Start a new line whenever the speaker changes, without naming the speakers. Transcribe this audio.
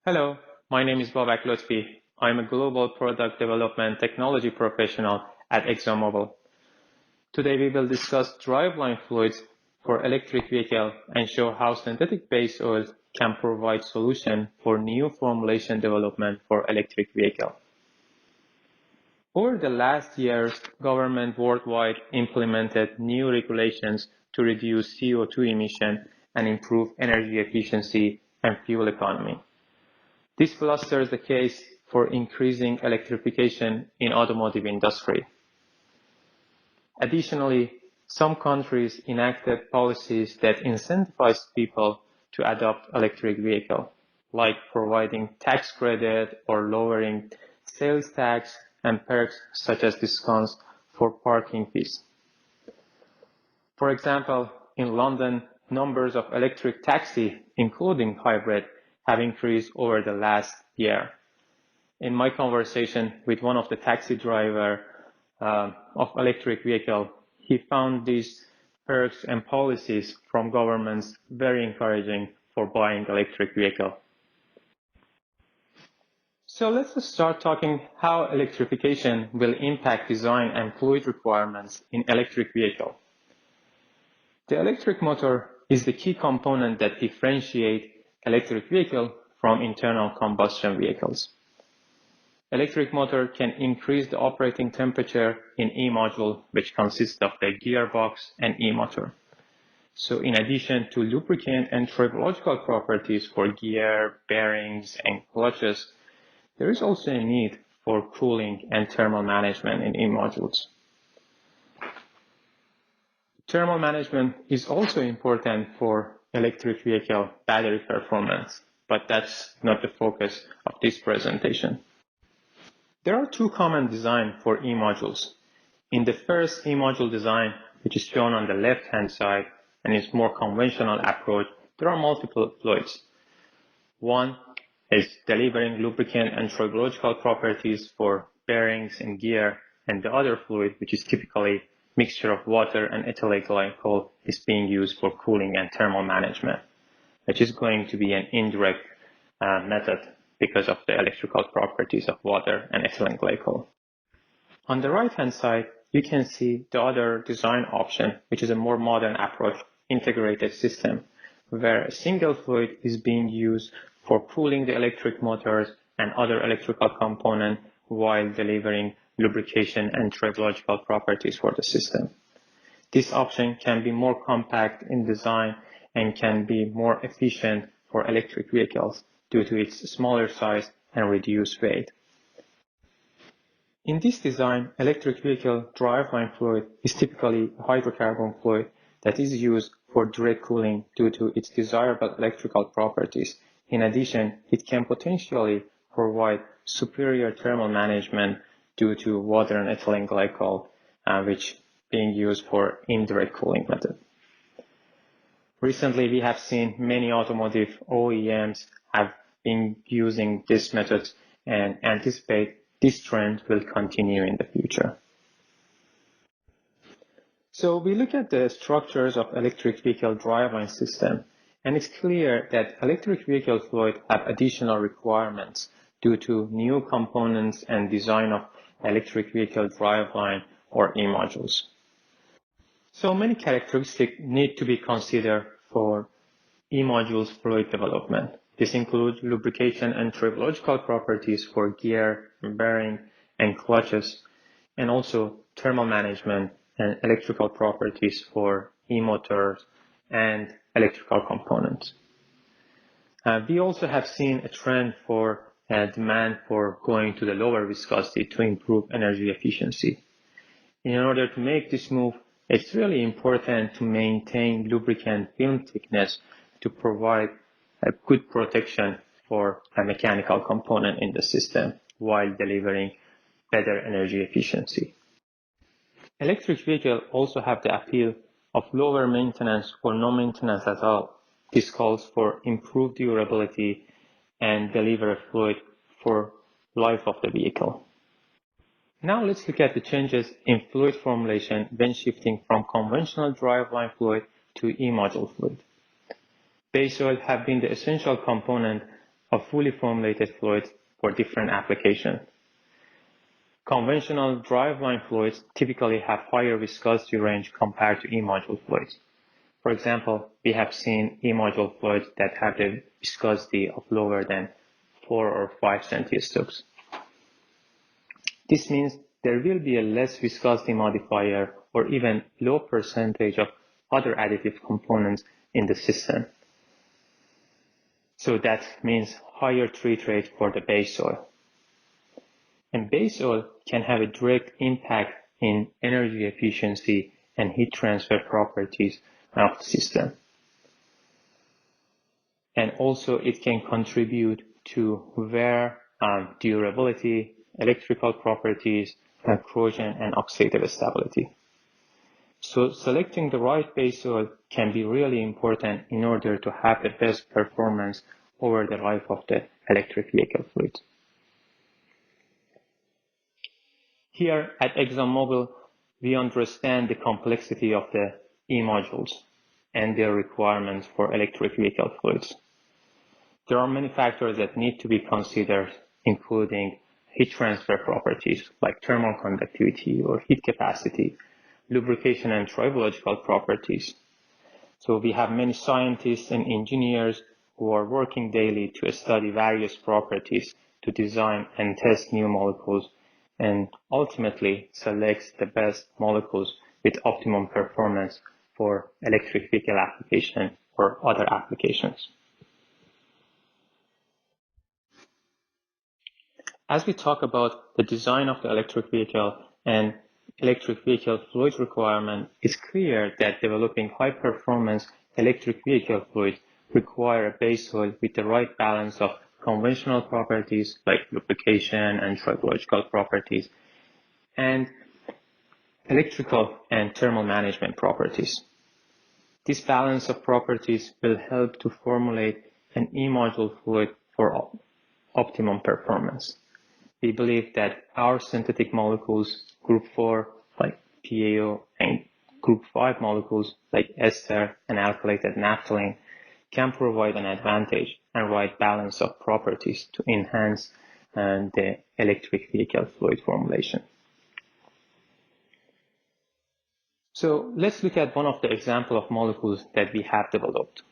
Hello, my name is Babak Lotfi. I'm a global product development technology professional at ExxonMobil. Today we will discuss driveline fluids for electric vehicle and show how synthetic base oils can provide solution for new formulation development for electric vehicle. Over the last years, government worldwide implemented new regulations to reduce CO2 emission and improve energy efficiency and fuel economy. This fosters the case for increasing electrification in automotive industry. Additionally, some countries enacted policies that incentivize people to adopt electric vehicle, like providing tax credit or lowering sales tax and perks such as discounts for parking fees. For example, in London, numbers of electric taxi, including hybrid, have increased over the last year. In my conversation with one of the taxi driver of electric vehicle, he found these perks and policies from governments very encouraging for buying electric vehicle. So let's start talking how electrification will impact design and fluid requirements in electric vehicle. The electric motor is the key component that differentiates electric vehicle from internal combustion vehicles. Electric motor can increase the operating temperature in E-module, which consists of the gearbox and E-motor. So in addition to lubricant and tribological properties for gear, bearings, and clutches, there is also a need for cooling and thermal management in E-modules. Thermal management is also important for electric vehicle battery performance, but that's not the focus of this presentation. There are two common designs for E-modules. In the first E-module design, which is shown on the left-hand side and is more conventional approach, there are multiple fluids. One is delivering lubricant and tribological properties for bearings and gear, and the other fluid, which is typically mixture of water and ethylene glycol, is being used for cooling and thermal management, which is going to be an indirect method because of the electrical properties of water and ethylene glycol. On the right-hand side, you can see the other design option, which is a more modern approach, integrated system, where a single fluid is being used for cooling the electric motors and other electrical components while delivering lubrication and tribological properties for the system. This option can be more compact in design and can be more efficient for electric vehicles due to its smaller size and reduced weight. In this design, electric vehicle driveline fluid is typically a hydrocarbon fluid that is used for direct cooling due to its desirable electrical properties. In addition, it can potentially provide superior thermal management due to water and ethylene glycol, which being used for indirect cooling method. Recently, we have seen many automotive OEMs have been using this method and anticipate this trend will continue in the future. So we look at the structures of electric vehicle driveline system, and it's clear that electric vehicle fluid have additional requirements due to new components and design of electric vehicle driveline or E-modules. So many characteristics need to be considered for E-modules fluid development. This includes lubrication and tribological properties for gear, bearing, and clutches, and also thermal management and electrical properties for E-motors and electrical components. We also have seen a trend for demand for going to the lower viscosity to improve energy efficiency. In order to make this move, it's really important to maintain lubricant film thickness to provide a good protection for a mechanical component in the system while delivering better energy efficiency. Electric vehicles also have the appeal of lower maintenance or no maintenance at all. This calls for improved durability and deliver fluid for life of the vehicle. Now let's look at the changes in fluid formulation when shifting from conventional driveline fluid to E-module fluid. Base oil have been the essential component of fully formulated fluids for different applications. Conventional driveline fluids typically have higher viscosity range compared to E-module fluids. For example, we have seen E-module fluids that have the viscosity of lower than 4 or 5 centistokes. This means there will be a less viscosity modifier or even low percentage of other additive components in the system. So that means higher treat rate for the base oil. And base oil can have a direct impact in energy efficiency and heat transfer properties of the system. And also it can contribute to wear, durability, electrical properties, corrosion, and oxidative stability. So selecting the right base oil can be really important in order to have the best performance over the life of the electric vehicle fluid. Here at ExxonMobil, we understand the complexity of the E-modules and their requirements for electric vehicle fluids. There are many factors that need to be considered, including heat transfer properties like thermal conductivity or heat capacity, lubrication and tribological properties. So we have many scientists and engineers who are working daily to study various properties to design and test new molecules and ultimately select the best molecules with optimum performance for electric vehicle application or other applications. As we talk about the design of the electric vehicle and electric vehicle fluid requirement, it's clear that developing high-performance electric vehicle fluids require a base oil with the right balance of conventional properties like lubrication and tribological properties, and electrical and thermal management properties. This balance of properties will help to formulate an E-module fluid for optimum performance. We believe that our synthetic molecules, group 4 like PAO and group 5 molecules like ester and alkylated naphthalene can provide an advantage and right balance of properties to enhance the electric vehicle fluid formulation. So let's look at one of the examples of molecules that we have developed.